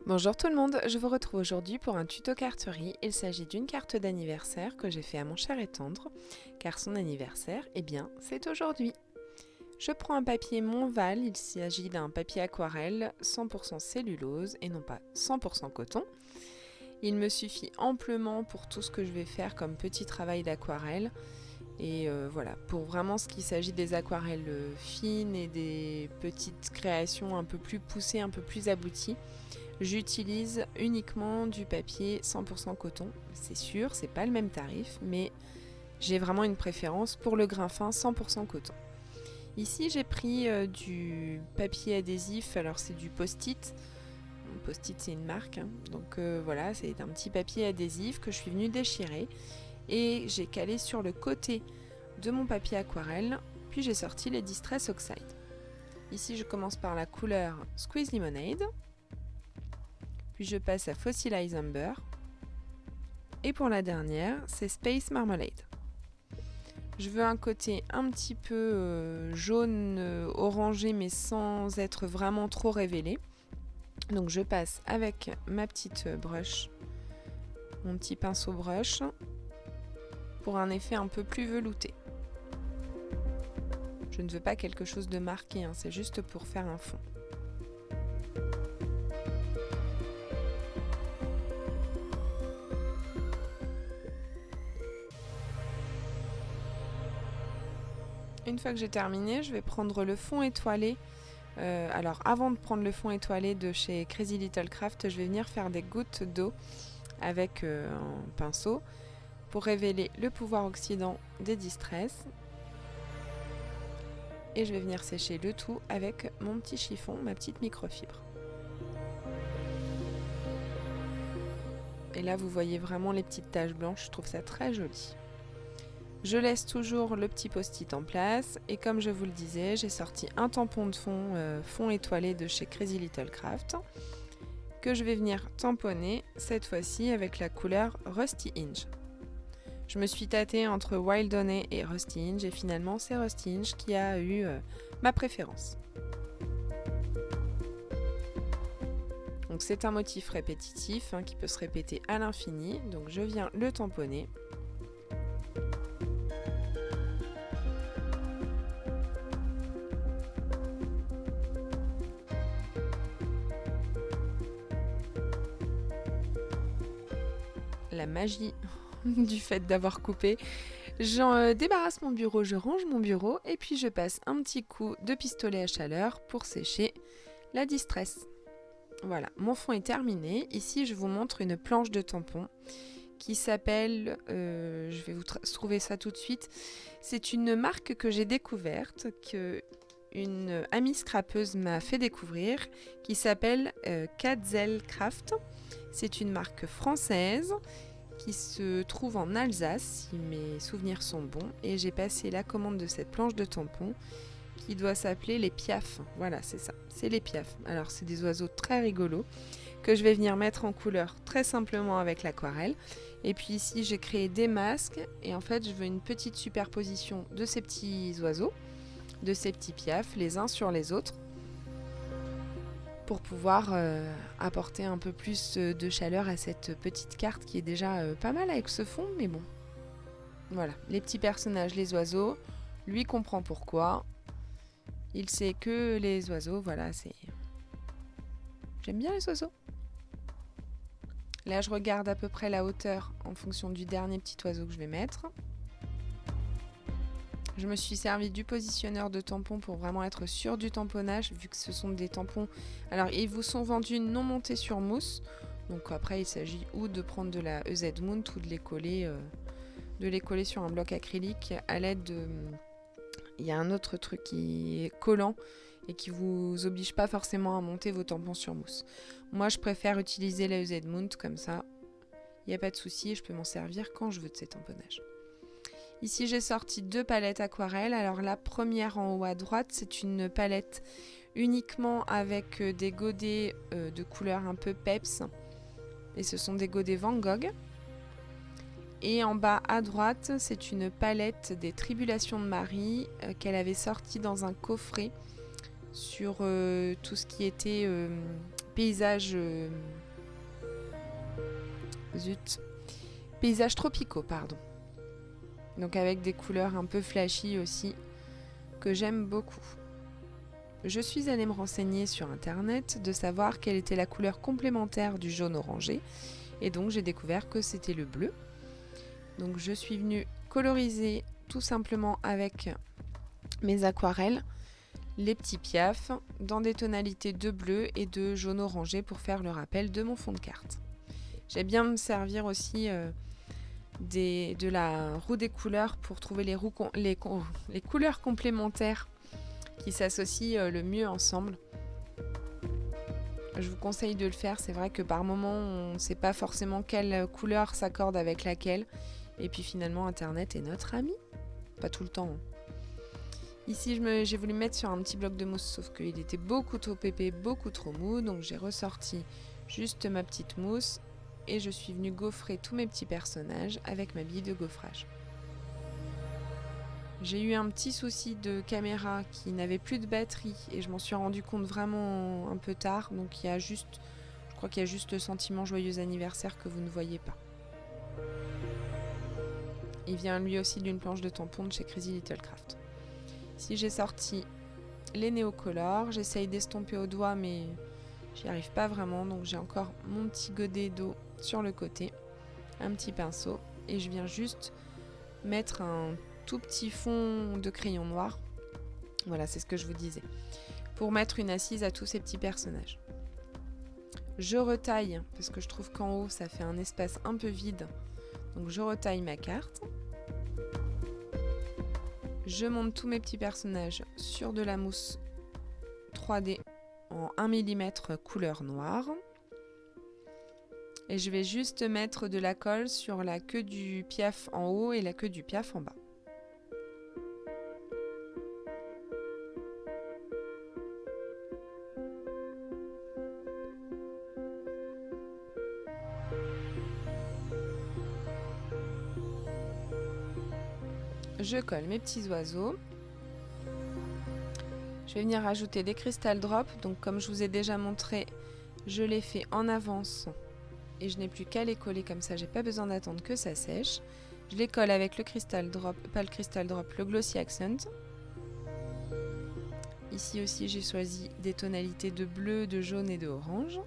Bonjour tout le monde, je vous retrouve aujourd'hui pour un tuto carterie. Il s'agit d'une carte d'anniversaire que j'ai fait à mon cher et tendre, car son anniversaire, c'est aujourd'hui. Je prends un papier Montval, il s'agit d'un papier aquarelle 100% cellulose et non pas 100% coton. Il me suffit amplement pour tout ce que je vais faire comme petit travail d'aquarelle. Et voilà, pour vraiment ce qui s'agit des aquarelles fines et des petites créations un peu plus poussées, un peu plus abouties, j'utilise uniquement du papier 100% coton. C'est sûr, c'est pas le même tarif, mais j'ai vraiment une préférence pour le grain fin 100% coton. Ici, j'ai pris du papier adhésif, alors c'est du Post-it. Post-it, c'est une marque, hein. Donc voilà, c'est un petit papier adhésif que je suis venue déchirer et j'ai calé sur le côté de mon papier aquarelle, puis j'ai sorti les Distress Oxide. Ici, je commence par la couleur Squeeze Lemonade, puis je passe à Fossilize Amber, et pour la dernière, c'est Space Marmalade. Je veux un côté un petit peu jaune orangé, mais sans être vraiment trop révélé. Donc je passe avec ma petite brush, mon petit pinceau brush, pour un effet un peu plus velouté. Je ne veux pas quelque chose de marqué, hein, c'est juste pour faire un fond. Une fois que j'ai terminé, je vais prendre le fond étoilé. Alors avant de prendre le fond étoilé de chez Crazy Little Craft, je vais venir faire des gouttes d'eau avec un pinceau pour révéler le pouvoir oxydant des Distress. Et je vais venir sécher le tout avec mon petit chiffon, ma petite microfibre. Et là vous voyez vraiment les petites taches blanches, je trouve ça très joli. Je laisse toujours le petit post-it en place et comme je vous le disais, j'ai sorti un tampon de fond étoilé de chez Crazy Little Craft que je vais venir tamponner cette fois-ci avec la couleur Rusty Hinge. Je me suis tâtée entre Wild Honey et Rusty Hinge et finalement c'est Rusty Hinge qui a eu ma préférence. Donc c'est un motif répétitif qui peut se répéter à l'infini, donc je viens le tamponner. La magie du fait d'avoir coupé. J'en débarrasse mon bureau, je range mon bureau et puis je passe un petit coup de pistolet à chaleur pour sécher la Distress. Voilà, mon fond est terminé. Ici, je vous montre une planche de tampon qui s'appelle, je vais vous trouver ça tout de suite, c'est une marque que j'ai découverte, qu'une amie scrapeuse m'a fait découvrir, qui s'appelle Katzel Craft. C'est une marque française qui se trouve en Alsace, si mes souvenirs sont bons, et j'ai passé la commande de cette planche de tampon qui doit s'appeler les piafs. Voilà, c'est ça, c'est les piafs. Alors c'est des oiseaux très rigolos que je vais venir mettre en couleur très simplement avec l'aquarelle. Et puis ici j'ai créé des masques et en fait je veux une petite superposition de ces petits oiseaux, de ces petits piafs les uns sur les autres pour pouvoir apporter un peu plus de chaleur à cette petite carte qui est déjà pas mal avec ce fond, mais bon. Voilà, les petits personnages, les oiseaux, lui comprend pourquoi. Il sait que les oiseaux, voilà, c'est... J'aime bien les oiseaux. Là, je regarde à peu près la hauteur en fonction du dernier petit oiseau que je vais mettre. Je me suis servi du positionneur de tampon pour vraiment être sûre du tamponnage, vu que ce sont des tampons... Alors, ils vous sont vendus non montés sur mousse. Donc après, il s'agit ou de prendre de la EZ Mount ou de les coller sur un bloc acrylique à l'aide de... Il y a un autre truc qui est collant et qui vous oblige pas forcément à monter vos tampons sur mousse. Moi, je préfère utiliser la EZ Mount comme ça. Il n'y a pas de souci et je peux m'en servir quand je veux de ces tamponnages. Ici, j'ai sorti 2 palettes aquarelles. Alors la première en haut à droite, c'est une palette uniquement avec des godets de couleur un peu peps. Et ce sont des godets Van Gogh. Et en bas à droite, c'est une palette des Tribulations de Marie qu'elle avait sortie dans un coffret sur tout ce qui était paysages... paysages tropicaux, pardon. Donc avec des couleurs un peu flashy aussi, que j'aime beaucoup. Je suis allée me renseigner sur internet de savoir quelle était la couleur complémentaire du jaune orangé, et donc j'ai découvert que c'était le bleu. Donc je suis venue coloriser tout simplement avec mes aquarelles, les petits piafs, dans des tonalités de bleu et de jaune orangé pour faire le rappel de mon fond de carte. J'aime bien me servir aussi de la roue des couleurs pour trouver les couleurs complémentaires qui s'associent le mieux ensemble. Je vous conseille de le faire, c'est vrai que par moment on ne sait pas forcément quelle couleur s'accorde avec laquelle, et puis finalement internet est notre ami, pas tout le temps. Ici j'ai voulu me mettre sur un petit bloc de mousse, sauf qu'il était beaucoup trop épais, beaucoup trop mou, donc j'ai ressorti juste ma petite mousse et je suis venue gaufrer tous mes petits personnages avec ma bille de gaufrage. J'ai eu un petit souci de caméra qui n'avait plus de batterie et je m'en suis rendu compte vraiment un peu tard, donc je crois qu'il y a juste le sentiment joyeux anniversaire que vous ne voyez pas. Il vient lui aussi d'une planche de tampon de chez Crazy Little Craft. Ici j'ai sorti les néocolores, j'essaye d'estomper au doigt mais j'y arrive pas vraiment, donc j'ai encore mon petit godet d'eau sur le côté, un petit pinceau et je viens juste mettre un tout petit fond de crayon noir. Voilà, c'est ce que je vous disais. Pour mettre une assise à tous ces petits personnages. Je retaille, parce que je trouve qu'en haut, ça fait un espace un peu vide. Donc je retaille ma carte. Je monte tous mes petits personnages sur de la mousse 3D en 1 mm couleur noire. Et je vais juste mettre de la colle sur la queue du piaf en haut et la queue du piaf en bas. Je colle mes petits oiseaux. Je vais venir rajouter des crystal drops. Donc comme je vous ai déjà montré, je les fais en avance et je n'ai plus qu'à les coller comme ça. J'ai pas besoin d'attendre que ça sèche. Je les colle avec le crystal drop, pas le crystal drop, le glossy accent. Ici aussi j'ai choisi des tonalités de bleu, de jaune et de orange.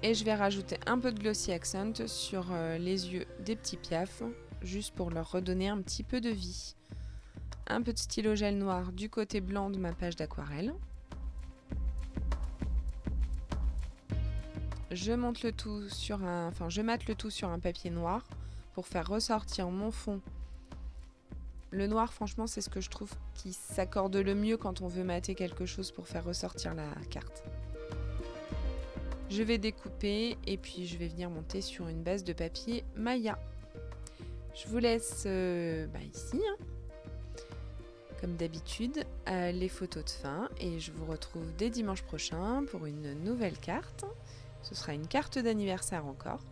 Et je vais rajouter un peu de glossy accent sur les yeux des petits piafs, juste pour leur redonner un petit peu de vie. Un peu de stylo gel noir du côté blanc de ma page d'aquarelle. Je mate le tout sur un papier noir pour faire ressortir mon fond. Le noir, franchement, c'est ce que je trouve qui s'accorde le mieux quand on veut mater quelque chose pour faire ressortir la carte. Je vais découper et puis je vais venir monter sur une base de papier Maya. Je vous laisse ici, comme d'habitude, les photos de fin et je vous retrouve dès dimanche prochain pour une nouvelle carte. Ce sera une carte d'anniversaire encore.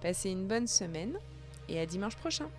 Passez une bonne semaine et à dimanche prochain.